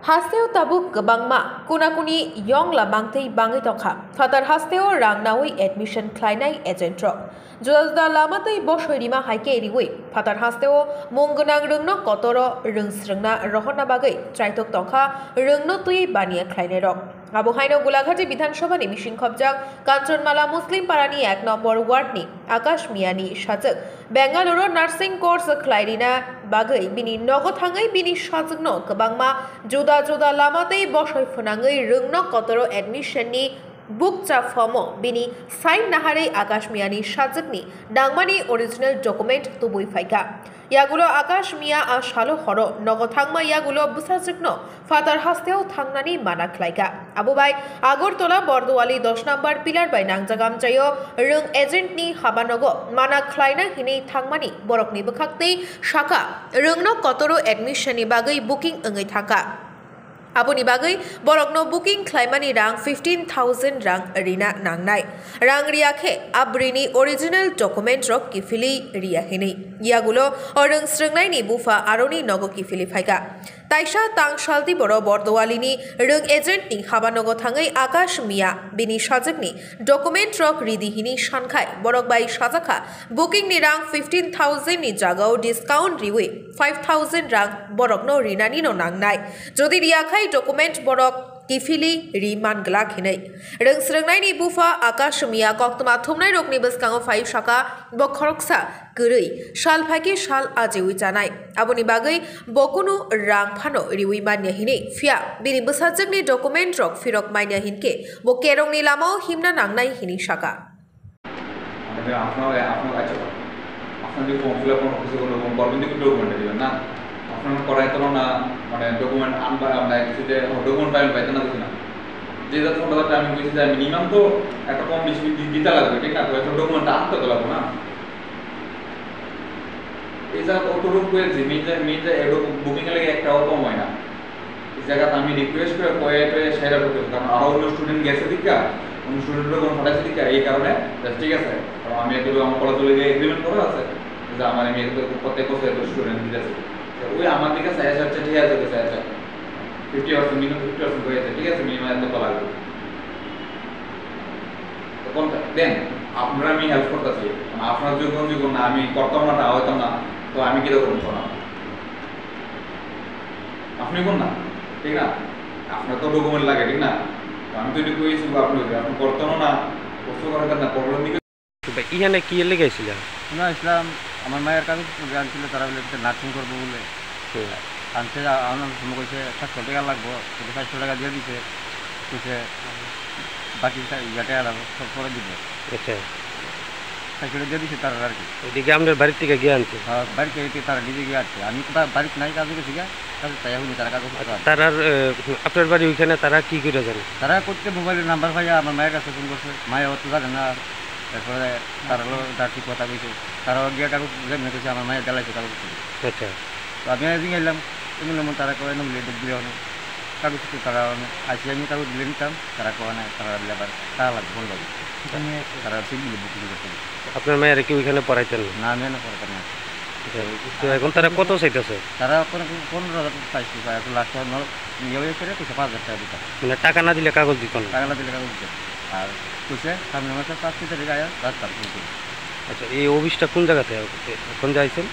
Hasteo tabuk gebangma kuna-kuni yong labangtei bangai tokha. Fatar hasteo rang nawi admission klainai agentro. Juda lamatei boshoi rima haike eriwi. Fatar hasteo munggunang rungno kotoro rungsrungna rohona bagai traitok tokha rungno tui bania klainai rok. Abu Haino Gulaghati বিধানসভা নিমিশিং খবজাক কাঞ্চনমালা মুসলিম পারানি 1 নম্বর ওয়ার্ডনি আকাশ মিয়ানি সাজক Bengaluru nursing course খ্লাইরিনা বাগৈ বিনি নগথাङै বিনি সাজगनो गोबांमा जुदा जुदा लामातै बसय फुनाङै रोंनो कतरो एडमिशननि बुकचा फर्मो बिनि sign नाहारै आकाश मियानि साजकनि डांमानि original document तुबुइ फाइका यागुलो आकाश मिया आ सालो हरो नगथांमा यागुलो बुसाजकनो फातार हास्तेও थांनानि माना ख्लाइका आबुबाई आगरतला बर्दवाली 10 नम्बर पिलार बाय नांजागाम जायो रों एजेन्टनि हाबानगो माना ख्लाइना हिनै थांमानि बरकनि बखाक्तै शाखा रोंनो कतरो एडमिशननि बागै booking ओङै थांका Abuni bagai borokno booking klaimani rang 15,000 rang rina nangnai rang riakhe abrini original document rok kifili riahini yagulo orung srungnai ni bufa aroni nogo kifili phaiga taisa tangsalti boro bordowalini rung agent ni habanogo thangai akash miya bini sajakni document rok ridihini sankhai borok bai sajakha booking ni rang 15,000 ni jagao discount riwi 5,000 rang borokno rinani no nangnai jodi riakhai document borok kifili riman glak hinai rung srungnai bufa akash miya koktoma thumnai rokni boskango phai shaka bokhoroksa gurui shal phaki shal ajewi janai aboni bagai bokunu rang phano riwi manya hinai fia bini bosajakni document rok firok manya hinke bo kerong ni lamao himna nangnai hini shaka আপনাদের form fill up করতে কোনো বলবেন কি document দিবেন না আপনারা করাই তো না মানে ডকুমেন্ট আনবা আমরা কিছু যে ডকুমেন্ট পাইবেন পাইতে না কিছু না যে যত ফটোটা আমি বুঝি যে মিনিমাম তো একটা কম বেশি দিতে লাগবে ঠিক না তো একটা ডকুমেন্ট আনতে তো লাগবে না এই যা অটোরুক করেছি মিজে এডো বুকিং এর লাগে একটা কম হয় না এই জায়গাতে আমি রিকোয়েস্ট করে কয়েটে শেয়ার করতে কারণ আরো অন্য স্টুডেন্ট গেছে দিকা অন্য স্টুডেন্টরা কোন ফাটাইছে দিকা এই কারণে ঠিক আছে কারণ আমি এগুলো আমার কলেজে লেগে এগ্রিমেন্ট করা আছে যে আমার আমি এগুলো প্রত্যেক বছর স্টুডেন্ট দিতেছি ওই আমার দিকে সাইজ হচ্ছে ঠিক আছে সাইজ 50% মিনিমাম 50% হয়েছে ঠিক আছে মিনিমাম এত তো লাগবে তো কোনটা দেন আপনারা আমি হেল্প করতেছি আপনার যখন না আমি করতাম না হয়তো না তো আমি কি করব না আপনি কোন না ঠিক না আপনার তো ডকুমেন্ট লাগে ঠিক না আমি তো এটুকু কইছি আপনি করতাম না কষ্ট করার না প্রবলেম দিকে ইহানে কি এর লাগাইছিল না ইসলাম আমার মায়ের কাছে জানছিল তারা বলে নার্সিং করবো বলে আনতে আমার সময় কইছে 700 টাকা লাগবো 500 টাকা দিয়ে দিছে কইছে বাকি টাকা লাগবে সব করে দিবে আচ্ছা 500 দিয়ে দিছে তারা আর কি এদিকে আমাদের বাড়ি থেকে গিয়ে আনছে হ্যাঁ বাড়ি থেকে তারা নিজে গিয়ে আসছে আমি তো বাড়িতে নাই কাজে গেছি কাজে তাই হইনি তারা কাজ করতে তারা আপনার বাড়ি ওইখানে তারা কি করে জানে তারা করতে মোবাইলের নাম্বার পাইয়া আমার মায়ের কাছে ফোন করছে মায়ে অত জানে না তারপরে তারা তার ঠিক কথা কইছে তারা গিয়ে কাগজ জমা করেছে আমার মায়ের দেলাইছে কাগজ আচ্ছা তো আমি একদিন এলাম এমন তারা করে না বলে দিলে কাগজ তারা আসি আমি কাগজ দিলে নিতাম তারা কয় না তারা দিলে আবার টাকা লাগবে ফোন লাগবে তারা সিগলি বুকিং করতে আপনার মায়ের কি ওইখানে পড়াইতেন না আমি না পড়াতাম না তো এখন তারা কত চাইতেছে তারা 15,000 পাইছে এখন লাস্ট নিয়ে হয়ে করে 5,000 টাকা দিতাম মানে টাকা না দিলে কাগজ দিত না টাকা না দিলে কাগজ দিত আর কইছে সামনে মাসে 5 তারিখ আয়া রাস্তার কিন্তু আচ্ছা এই অফিসটা কোন জায়গাতে কোন যাইছেন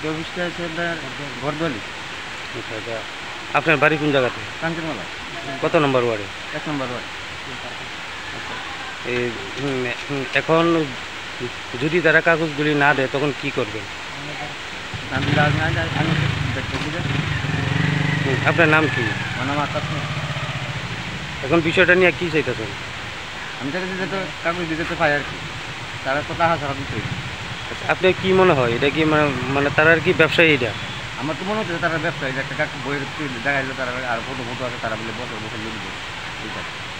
এই অফিসটা আছে বর্দওয়ালি আচ্ছা আপনার বাড়ি কোন জায়গাতে কাঞ্চনমালা কত নম্বর ওয়ার্ডে 1 নম্বর ওয়ার্ড এখন যদি তারা কাগজগুলি না দেয় তখন কি করবেন আপনার নাম কি এখন বিষয়টা নিয়ে কি চাইতেছেন আমি চাইছি যে তো কাগজ দিতে পাই আর কি তারা তো টাকা ছাড়া দিতে আপনার কি মনে হয় এটা কি মানে তারা আর কি ব্যবসায়ী এটা আমার তো মনে হচ্ছে তারা ব্যবসায়ী একটা বইয়ের দেখাইলো তারা আর ফটো আছে তারা বলে বছর লিখবে ঠিক আছে